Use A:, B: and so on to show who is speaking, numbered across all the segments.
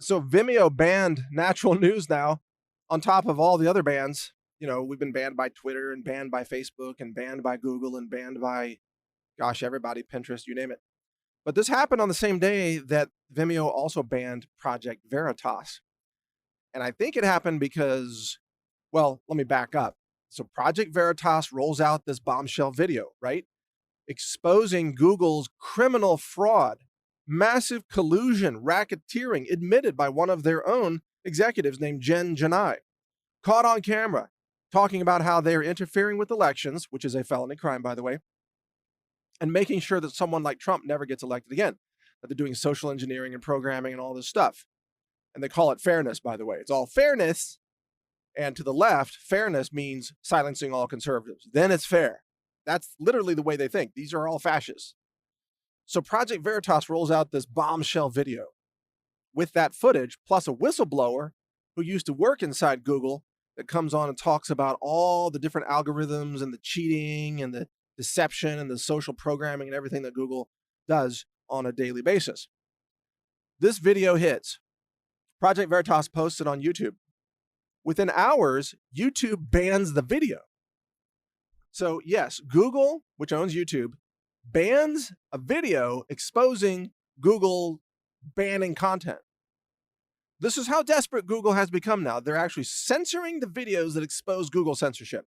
A: So Vimeo banned natural news now on top of all the other bans. You know, we've been banned by Twitter and banned by Facebook and banned by Google and banned by, gosh, everybody, Pinterest, you name it. But this happened on the same day that Vimeo also banned Project Veritas. And I think it happened because, well, let me back up. So Project Veritas rolls out this bombshell video, right? Exposing Google's criminal fraud, massive collusion, racketeering admitted by one of their own executives named Jen Janai, caught on camera talking about how they're interfering with elections, which is a felony crime, by the way, and making sure that someone like Trump never gets elected again, that they're doing social engineering and programming and all this stuff. And they call it fairness, by the way. It's all fairness. And to the left, fairness means silencing all conservatives. Then it's fair. That's literally the way they think. These are all fascists. So Project Veritas rolls out this bombshell video with that footage, plus a whistleblower who used to work inside Google that comes on and talks about all the different algorithms and the cheating and the deception and the social programming and everything that Google does on a daily basis. This video hits. Project Veritas posted on YouTube. Within hours, YouTube bans the video. So yes, Google, which owns YouTube, bans a video exposing Google banning content. This is how desperate Google has become now. They're actually censoring the videos that expose Google censorship.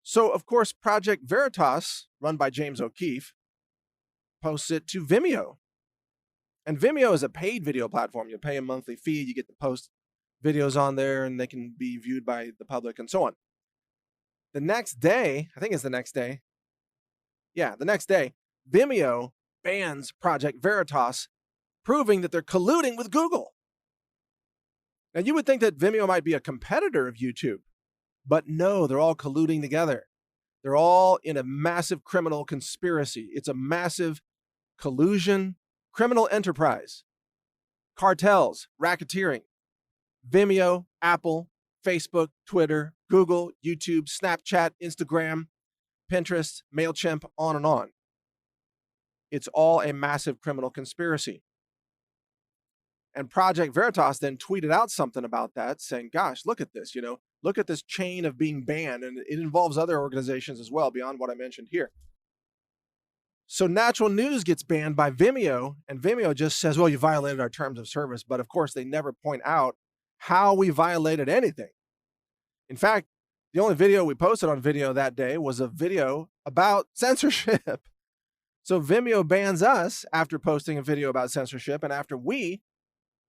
A: So, of course, Project Veritas, run by James O'Keefe, posts it to Vimeo. And Vimeo is a paid video platform. You pay a monthly fee, you get to post videos on there, and they can be viewed by the public and so on. The next day, I think it's the next day. Yeah, the next day, Vimeo bans Project Veritas, proving that they're colluding with Google. Now, you would think that Vimeo might be a competitor of YouTube, but no, they're all colluding together. They're all in a massive criminal conspiracy. It's a massive collusion, criminal enterprise, cartels, racketeering. Vimeo, Apple, Facebook, Twitter, Google, YouTube, Snapchat, Instagram, Pinterest, MailChimp, on and on. It's all a massive criminal conspiracy. And Project Veritas then tweeted out something about that, saying, gosh, look at this, look at this chain of being banned. And it involves other organizations as well, beyond what I mentioned here. So natural news gets banned by Vimeo, and Vimeo just says, well, you violated our terms of service. But of course, they never point out how we violated anything. In fact, the only video we posted on Vimeo that day was a video about censorship. So Vimeo bans us after posting a video about censorship, and after we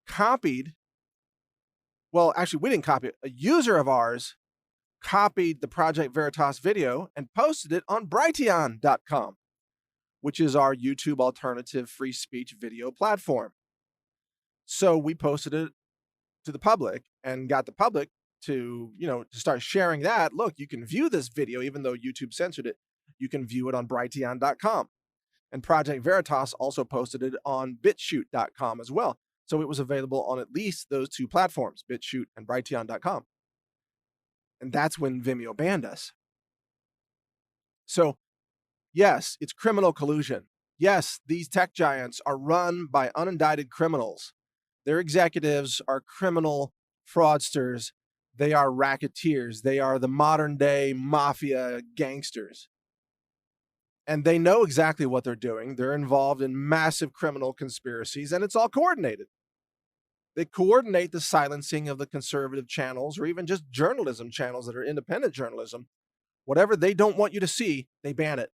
A: copied, well, actually, we didn't copy it. A user of ours copied the Project Veritas video and posted it on Brighteon.com, which is our YouTube alternative free speech video platform. So we posted it to the public and got the public to, to start sharing that. Look, you can view this video, even though YouTube censored it. You can view it on Brighteon.com. And Project Veritas also posted it on BitChute.com as well. So it was available on at least those two platforms, BitChute and Brighteon.com. And that's when Vimeo banned us. So, yes, it's criminal collusion. Yes, these tech giants are run by unindicted criminals. Their executives are criminal fraudsters. They are racketeers. They are the modern day mafia gangsters. And they know exactly what they're doing. They're involved in massive criminal conspiracies, and it's all coordinated. They coordinate the silencing of the conservative channels or even just journalism channels that are independent journalism. Whatever they don't want you to see, they ban it.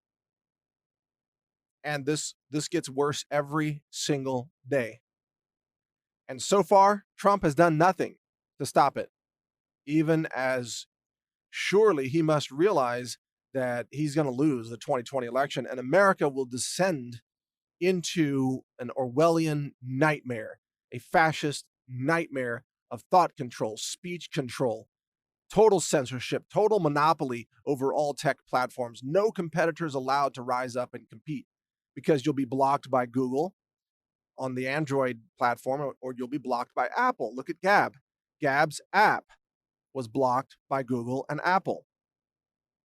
A: And this gets worse every single day. And so far, Trump has done nothing to stop it, even as surely he must realize that he's going to lose the 2020 election and America will descend into an Orwellian nightmare, a fascist nightmare of thought control, speech control, total censorship, total monopoly over all tech platforms. No competitors allowed to rise up and compete because you'll be blocked by Google on the Android platform or you'll be blocked by Apple. Look at Gab. Gab's app was blocked by Google and Apple.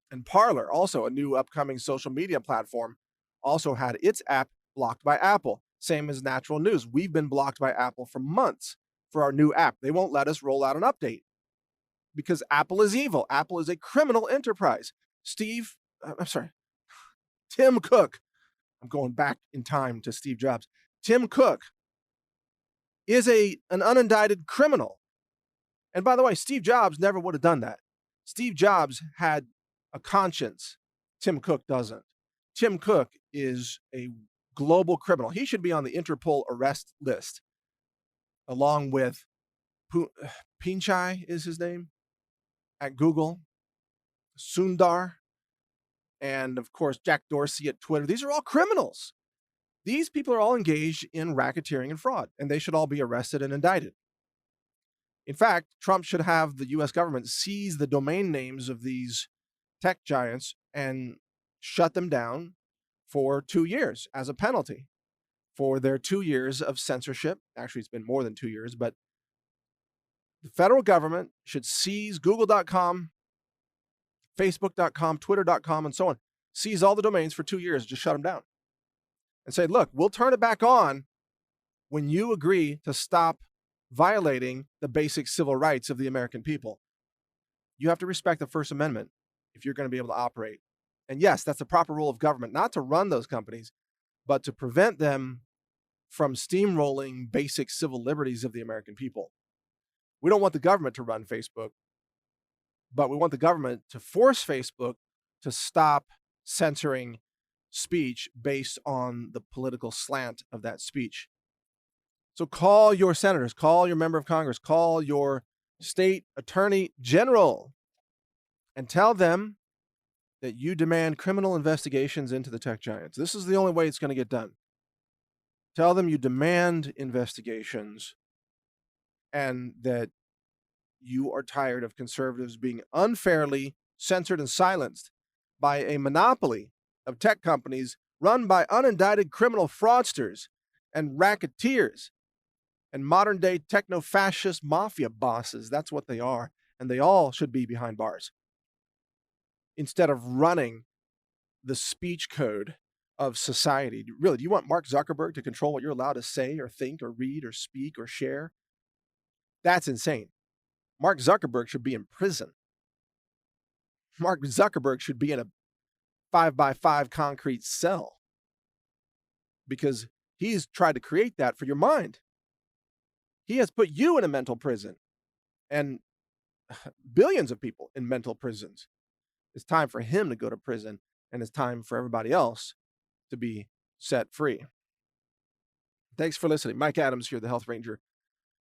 A: And Parler, also a new upcoming social media platform, also had its app blocked by Apple. Same as natural news. We've been blocked by Apple for months for our new app. They won't let us roll out an update because Apple is evil. Apple is a criminal enterprise. Tim Cook. I'm going back in time to Steve Jobs. Tim Cook is an unindicted criminal. And by the way, Steve Jobs never would have done that. Steve Jobs had a conscience. Tim Cook doesn't. Tim Cook is a global criminal. He should be on the Interpol arrest list, along with Pichai is his name at Google, Sundar, and of course, Jack Dorsey at Twitter. These are all criminals. These people are all engaged in racketeering and fraud, and they should all be arrested and indicted. In fact, Trump should have the US government seize the domain names of these tech giants and shut them down for 2 years as a penalty for their 2 years of censorship. Actually, it's been more than 2 years, but the federal government should seize Google.com, Facebook.com, Twitter.com, and so on. Seize all the domains for 2 years, just shut them down. And say, look, we'll turn it back on when you agree to stop violating the basic civil rights of the American people. You have to respect the First Amendment if you're going to be able to operate. And yes, that's the proper role of government, not to run those companies, but to prevent them from steamrolling basic civil liberties of the American people. We don't want the government to run Facebook, but we want the government to force Facebook to stop censoring speech based on the political slant of that speech. So call your senators, call your member of Congress, call your state attorney general and tell them that you demand criminal investigations into the tech giants. This is the only way it's going to get done. Tell them you demand investigations and that you are tired of conservatives being unfairly censored and silenced by a monopoly of tech companies run by unindicted criminal fraudsters and racketeers and modern-day techno-fascist mafia bosses. That's what they are, and they all should be behind bars. Instead of running the speech code of society. Really, do you want Mark Zuckerberg to control what you're allowed to say or think or read or speak or share? That's insane. Mark Zuckerberg should be in prison. Mark Zuckerberg should be in a 5x5 concrete cell because he's tried to create that for your mind. He has put you in a mental prison and billions of people in mental prisons. It's time for him to go to prison, and it's time for everybody else to be set free. Thanks for listening. Mike Adams here, the Health Ranger,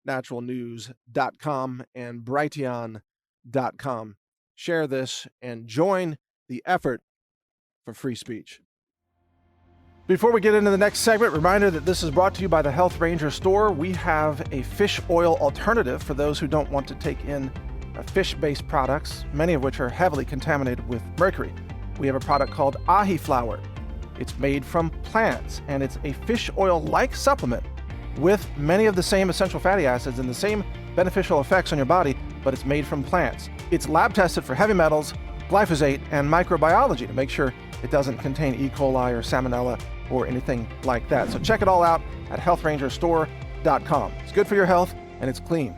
A: naturalnews.com and Brighteon.com. Share this and join the effort for free speech. Before we get into the next segment, reminder that this is brought to you by the Health Ranger store. We have a fish oil alternative for those who don't want to take in fish-based products, many of which are heavily contaminated with mercury. We have a product called ahi flour. It's made from plants, and it's a fish oil-like supplement with many of the same essential fatty acids and the same beneficial effects on your body, but it's made from plants. It's lab tested for heavy metals, glyphosate, and microbiology to make sure it doesn't contain E. coli or salmonella or anything like that. So check it all out at healthrangerstore.com. It's good for your health, and it's clean.